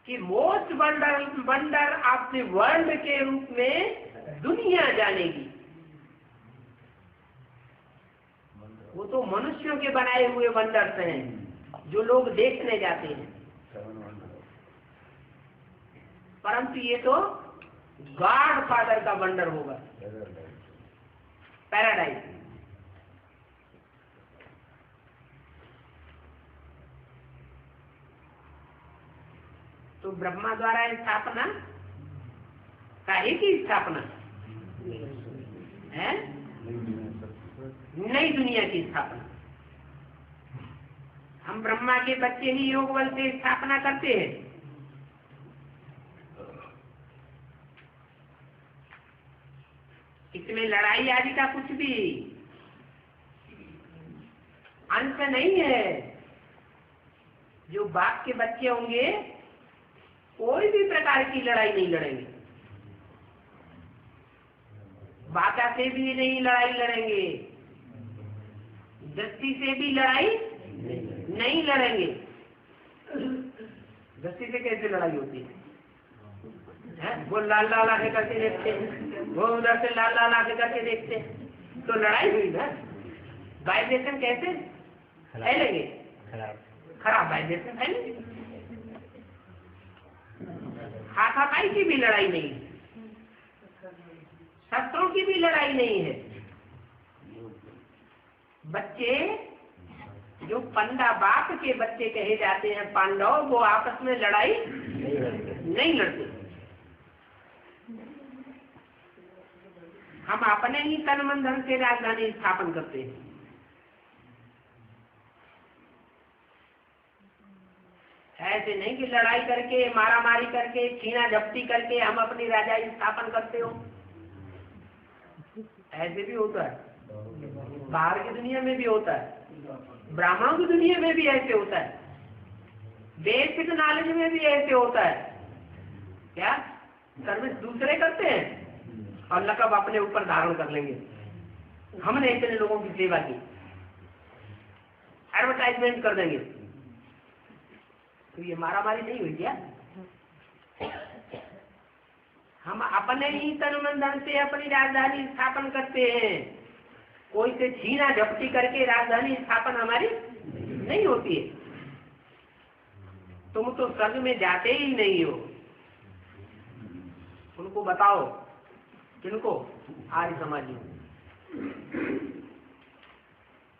कि most wonder of the world के रूप में दुनिया जानेगी। वो तो मनुष्यों के बनाए हुए वंडर्स हैं जो लोग देखने जाते हैं, परंतु ये तो गॉड फादर का वंडर होगा, पैराडाइज। तो ब्रह्मा द्वारा स्थापना काहे की स्थापना है? नई दुनिया की स्थापना। हम ब्रह्मा के बच्चे ही योग बल से स्थापना करते हैं। इसमें लड़ाई आदि का कुछ भी अंत नहीं है। जो बाप के बच्चे होंगे कोई भी प्रकार की लड़ाई नहीं लड़ेंगे। बाका से भी नहीं लड़ाई लड़ेंगे, दस्ती से भी लड़ाई नहीं लड़ेंगे। दस्ती से कैसे लड़ाई होती है? वो लाल लाल आके करके देखते हैं, वो उधर से लाल लाल आके करके देखते हैं, तो लड़ाई हुई ना। वाइब्रेशन कैसे फैलेंगे? खराब वाइब्रेशन फैलेंगे। हाथापाई की भी लड़ाई नहीं, शस्त्रों की भी लड़ाई नहीं है। बच्चे जो पंडा बाप के बच्चे कहे जाते हैं पांडव, वो आपस में लड़ाई नहीं लड़ते। हम अपने ही तन मन धन से राजधानी स्थापन करते हैं। ऐसे नहीं कि लड़ाई करके, मारा मारी करके, छीना झपटी करके हम अपनी राजाई स्थापन करते हो। ऐसे भी होता है, बाहर की दुनिया में भी होता है। ब्राह्मणों की दुनिया में भी ऐसे होता है, बेसिक नॉलेज में भी ऐसे होता है। क्या सर्विस दूसरे करते हैं और लकब अपने ऊपर धारण कर लेंगे, हमने इतने लोगों की सेवा की, एडवर्टाइजमेंट कर देंगे। तो ये मारामारी नहीं हुई क्या? हम अपने ही तन मन धन से अपनी राजधानी स्थापन करते हैं, कोई से छीना झपटी करके राजधानी स्थापन हमारी नहीं होती है। तुम तो स्वर्ग में जाते ही नहीं हो। उनको बताओ, किनको? आर्य समाजी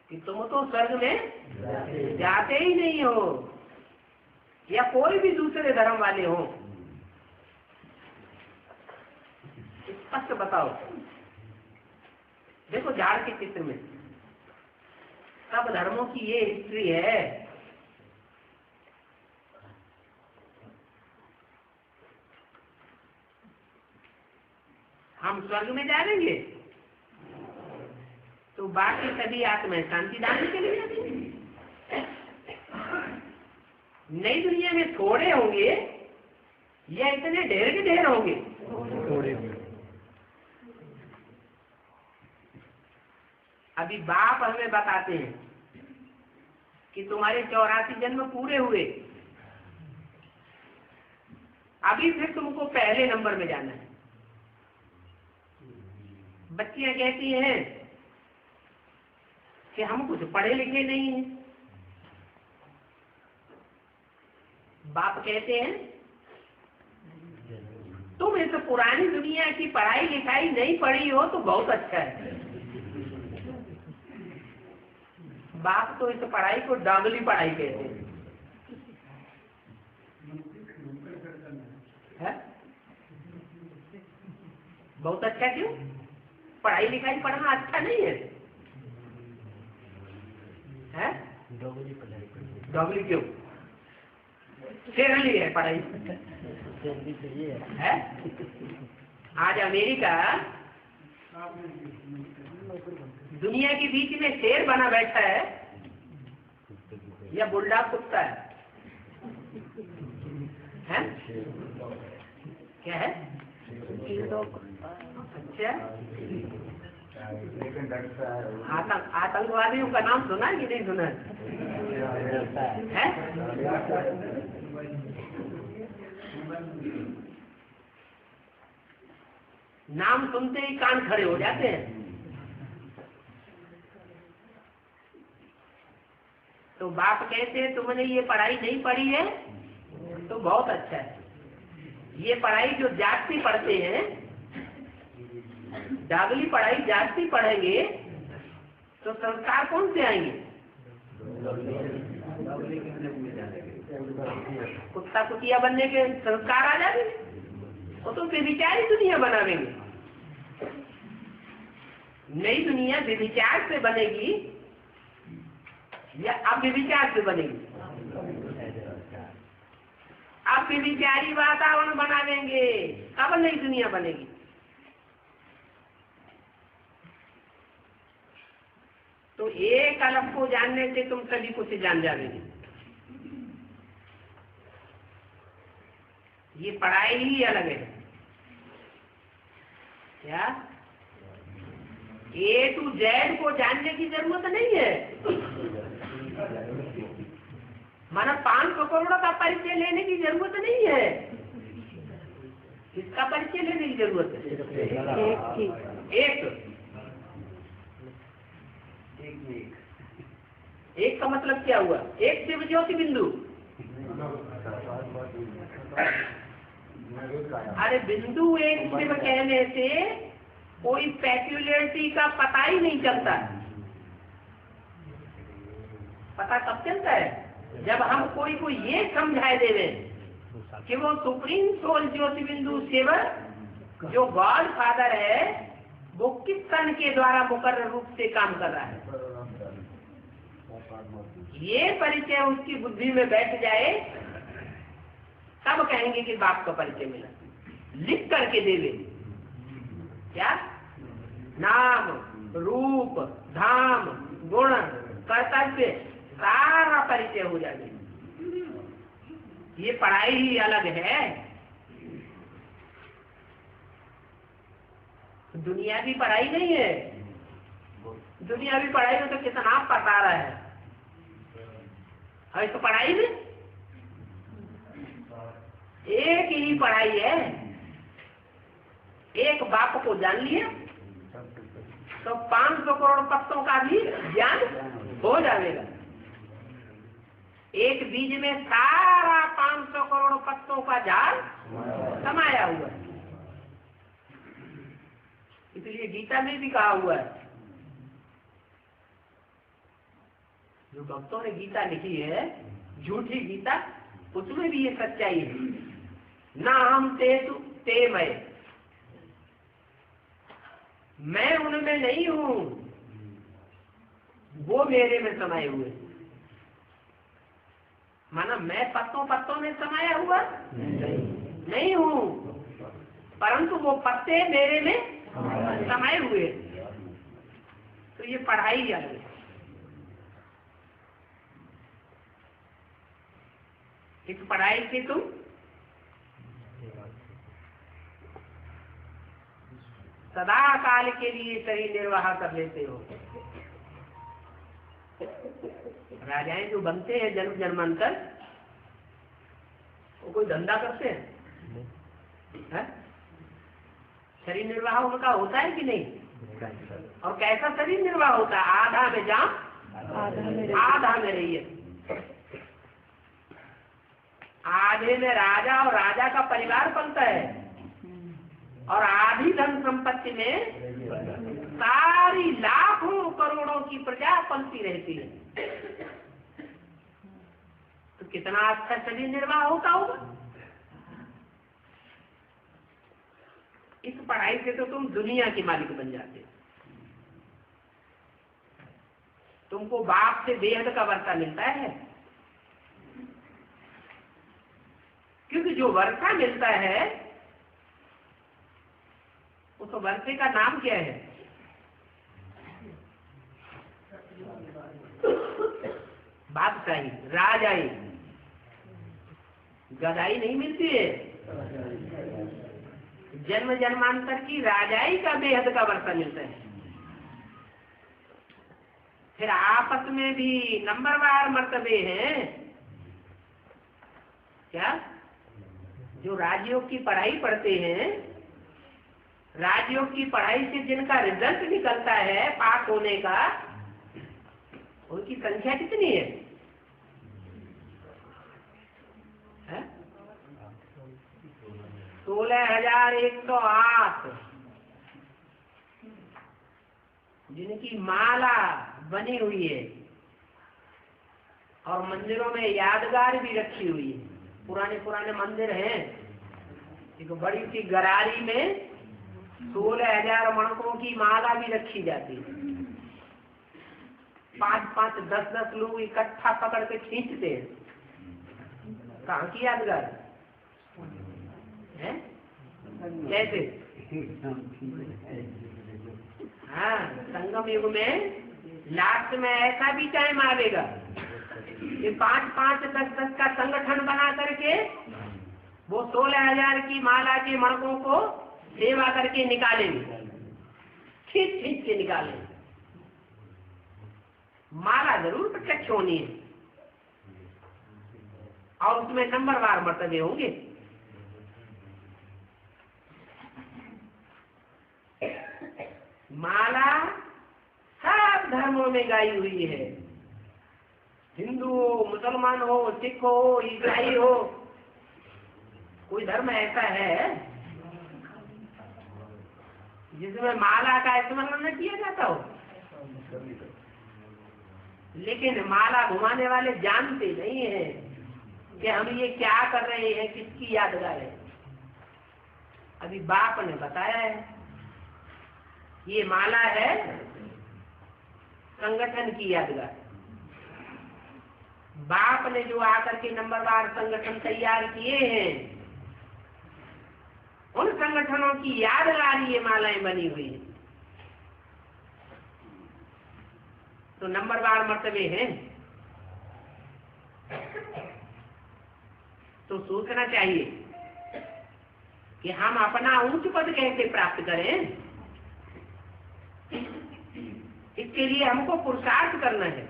कि तुम तो स्वर्ग में जाते ही नहीं हो, या कोई भी दूसरे धर्म वाले हो, स्पष्ट बताओ। देखो झाड़ के चित्र में सब धर्मों की ये हिस्ट्री है। हम स्वर्ग में जाएंगे तो बाकी सभी आत्माएं शांति दान के लिए जाएंगे। नई दुनिया में थोड़े होंगे या इतने ढेर के ढेर होंगे? थोड़े। अभी बाप हमें बताते हैं कि तुम्हारे 84 जन्म पूरे हुए, अभी फिर तुमको पहले नंबर में जाना है। बच्चियां कहती हैं कि हम कुछ पढ़े लिखे नहीं हैं। बाप कहते हैं तुम इस पुरानी दुनिया की पढ़ाई लिखाई नहीं पढ़ी हो तो बहुत अच्छा है। बाप तो इस पढ़ाई को डागली पढ़ाई कहते हैं। बहुत अच्छा क्यों? पढ़ाई लिखाई पढ़ना अच्छा नहीं है? डॉगली क्यों? शेरली है पढ़ाई है। आज अमेरिका दुनिया के बीच में शेर बना बैठा है या बुलडॉग कुत्ता है? क्या है? अच्छा, आतंकवादियों का नाम सुना है कि नहीं सुना है? नाम सुनते ही कान खड़े हो जाते हैं। तो बाप कहते हैं तुमने ये पढ़ाई नहीं पढ़ी है तो बहुत अच्छा है। ये पढ़ाई जो जाति पढ़ते हैं, डागली पढ़ाई जाति पढ़ेंगे तो संस्कार कौन से आएंगे? कुत्ता कुतिया बनने के संस्कार आ जाएंगे। वो तो व्यभिचारी दुनिया बनावेंगे। नई दुनिया व्यभिचार से बनेगी या अव्यभिचार से बनेगी? अब व्यभिचारी वातावरण बनावेंगे तब नई दुनिया बनेगी। तो एक अलग को जानने से तुम सभी कुछ जान जाओगे। ये पढ़ाई ही अलग है। क्या A to Z को जानने की जरूरत नहीं है। माना 500 करोड़ का परिचय लेने की जरूरत नहीं है। किसका परिचय लेने की जरूरत है? एक का मतलब क्या हुआ? एक शिव ज्योति बिंदु। अरे बिंदु एक शिव कहने से कोई पेक्युलरिटी का पता ही नहीं चलता। पता कब चलता है? जब हम कोई को ये समझाए देवे कि वो सुप्रीम सोल ज्योति बिंदु शिव जो गॉड फादर है वो किस तन के द्वारा मुकर्रर रूप से काम कर रहा है। ये परिचय उसकी बुद्धि में बैठ जाए तब कहेंगे कि बाप का परिचय मिला। लिख करके देवे क्या? नाम, रूप, धाम, गुण, कर्तव्य सारा परिचय हो जाएगा। ये पढ़ाई ही अलग है। दुनियावी पढ़ाई नहीं है। दुनियावी पढ़ाई में तो कितना पता रहा है, और तो पढ़ाई में एक ही पढ़ाई है। एक बाप को जान लिया तो 500 करोड़ पत्तों का भी ज्ञान हो जाएगा। एक बीज में सारा 500 करोड़ पत्तों का जाल समाया हुआ है। इसलिए गीता में भी कहा हुआ है, जो भक्तों ने गीता लिखी है झूठी गीता, उसमें भी ये सच्चाई है। ना हम ते मैं उनमें नहीं हूं, वो मेरे में समाये हुए। माना मैं पत्तों में समाया हुआ नहीं हूं, परंतु वो पत्ते मेरे में समाये हुए। तो ये पढ़ाई अलग है। इस पढ़ाई से तुम सदा काल के लिए शरीर निर्वाह कर लेते हो। राजाएं जो बनते हैं जन्म जन्मांतर, वो कोई धंधा करते हैं? शरीर निर्वाह उनका होता है कि नहीं? और कैसा शरीर निर्वाह होता है? आधा में जाम, आधा में रहिए। आधे में राजा और राजा का परिवार पलता है, और आधी धन संपत्ति में सारी लाखों करोड़ों की प्रजा पलती रहती है। तो कितना अच्छा शरीर निर्वाह होता होगा। इस पढ़ाई से तो तुम दुनिया के मालिक बन जाते हो। तुमको बाप से बेहद का वर्षा मिलता है, क्योंकि जो वर्षा मिलता है उस वर्षे का नाम क्या है? बादशाही, राजाई। गदाई नहीं मिलती है। जन्म जन्मांतर की राजाई का बेहद का वर्षा मिलता है। फिर आपस में भी नंबरवार मर्तबे हैं। क्या? जो राजयोग की पढ़ाई पढ़ते हैं, राजयोग की पढ़ाई से जिनका रिजल्ट निकलता है पास होने का, उनकी संख्या कितनी है? 16,108 जिनकी माला बनी हुई है, और मंदिरों में यादगार भी रखी हुई है। पुराने पुराने मंदिर हैं, एक बड़ी सी गरारी में 16,000 मणकों की माला भी रखी जाती है। 5-5, 10-10 लोग इकट्ठा पकड़ के खींचते हैं। कहाँ की यादगार है? कैसे? हाँ, संगम युग में लास्ट में ऐसा भी टाइम आएगा कि 5-5, 10-10 का संगठन बना करके वो 16,000 की माला के मणकों को सेवा करके निकालेंगे, खींच के निकालेंगे। माला जरूर प्रत्यक्ष होनी है, और उसमें नंबरवार मर्तबे होंगे। माला सब धर्मों में गाई हुई है। हिंदू हो, मुसलमान हो, सिख हो, ईसाई हो, कोई धर्म ऐसा है जिसमें माला का स्मरण न किया जाता हो? लेकिन माला घुमाने वाले जानते नहीं है कि हम ये क्या कर रहे हैं, किसकी यादगार है। अभी बाप ने बताया है, ये माला है संगठन की यादगार। बाप ने जो आकर के नंबरवार संगठन तैयार किए हैं, उन संगठनों की यादगार ये मालाएं बनी हुई है। तो नंबरवार मर्तबे हैं। तो सोचना चाहिए कि हम अपना उच्च पद कैसे प्राप्त करें। इसके लिए हमको पुरुषार्थ करना है।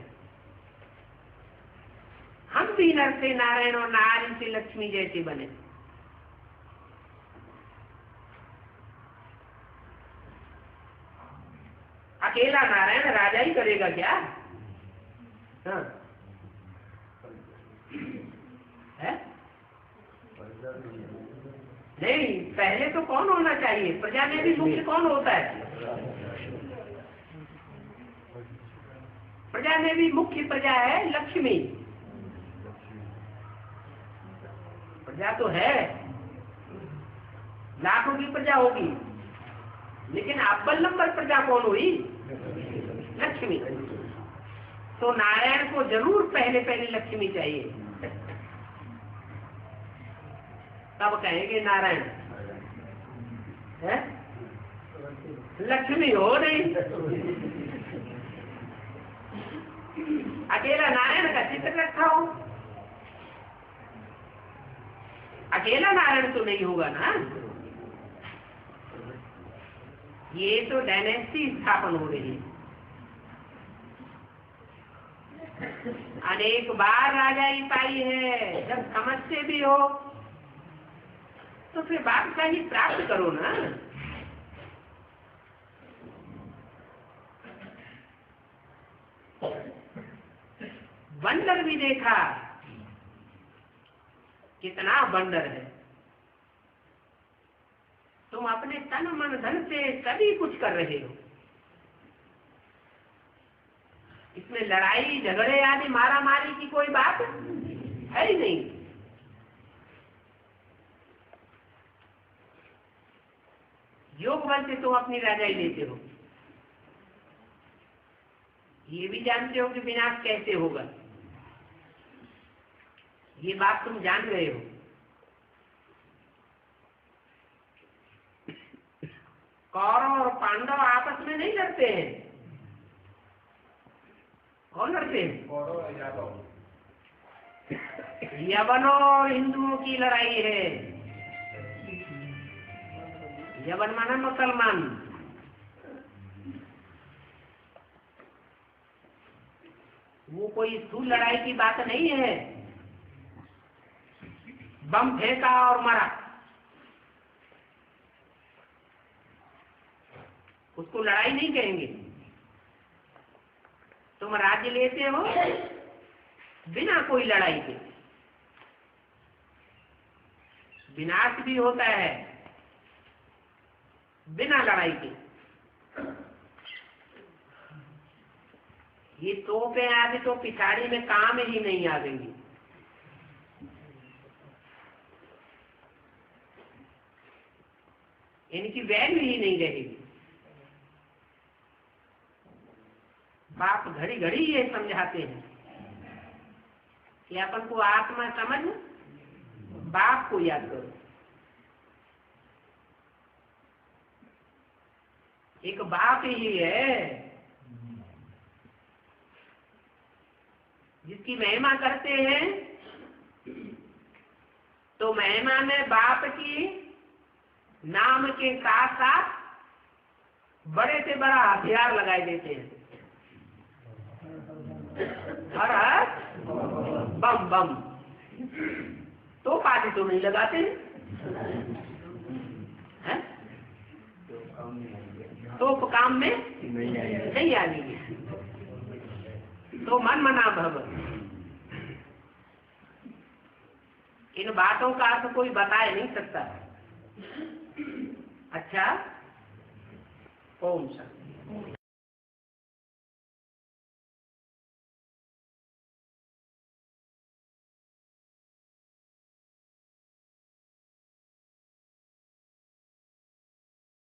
हम भी नर से नारायण और नारी से लक्ष्मी जैसे बने। अकेला नारायण राजा ही करेगा क्या? हाँ। है? नहीं, पहले तो कौन होना चाहिए? प्रजा में भी मुख्य कौन होता है? प्रजा में भी मुख्य प्रजा है लक्ष्मी। प्रजा तो है, लाखों की प्रजा होगी, लेकिन अव्वल नंबर प्रजा कौन हुई? लक्ष्मी। तो नारायण को जरूर पहले पहले लक्ष्मी चाहिए, तब कहेंगे नारायण है। लक्ष्मी हो नहीं, अकेला नारायण का चित्र रखा हो, अकेला नारायण तो नहीं होगा ना। ये तो डायनेस्टी स्थापन हो रही है। अनेक बार राजाई पाई है। जब समझते भी हो तो फिर बादशाही प्राप्त करो ना। बंदर भी देखा, कितना बंदर है। तुम अपने तन मन धन से सभी कुछ कर रहे हो। इसमें लड़ाई झगड़े आदि मारा मारी की कोई बात है ही नहीं। योग बल से तुम अपनी राजाई लेते हो। ये भी जानते हो कि विनाश कैसे होगा, ये बात तुम जान रहे हो। कौरव और पांडव आपस में नहीं लड़ते हैं। कौन लड़ते हैं? यवन और हिंदुओं की लड़ाई है। यवन माना मुसलमान। वो कोई स्थूल लड़ाई की बात नहीं है। बम फेंका और मरा, उसको लड़ाई नहीं कहेंगे। तुम राज्य लेते हो बिना कोई लड़ाई के, विनाश भी होता है बिना लड़ाई के। ये तोपें आदि तो पिछाड़ी में काम ही नहीं आवेंगी। इनकी वैल्यू ही नहीं रहेगी। बाप घड़ी घड़ी ये समझाते हैं कि अपन को आत्मा समझ, बाप को याद करो। एक बाप ही है जिसकी महिमा करते हैं, तो महिमा में बाप की नाम के साथ साथ बड़े से बड़ा हथियार लगाए देते हैं। हर हर बम बम। तो पार्टी तो नहीं लगाते हैं? तो काम में नहीं आएगी। तो मन मना भव। इन बातों का अर्थ कोई बता नहीं सकता। अच्छा, ओम शांति।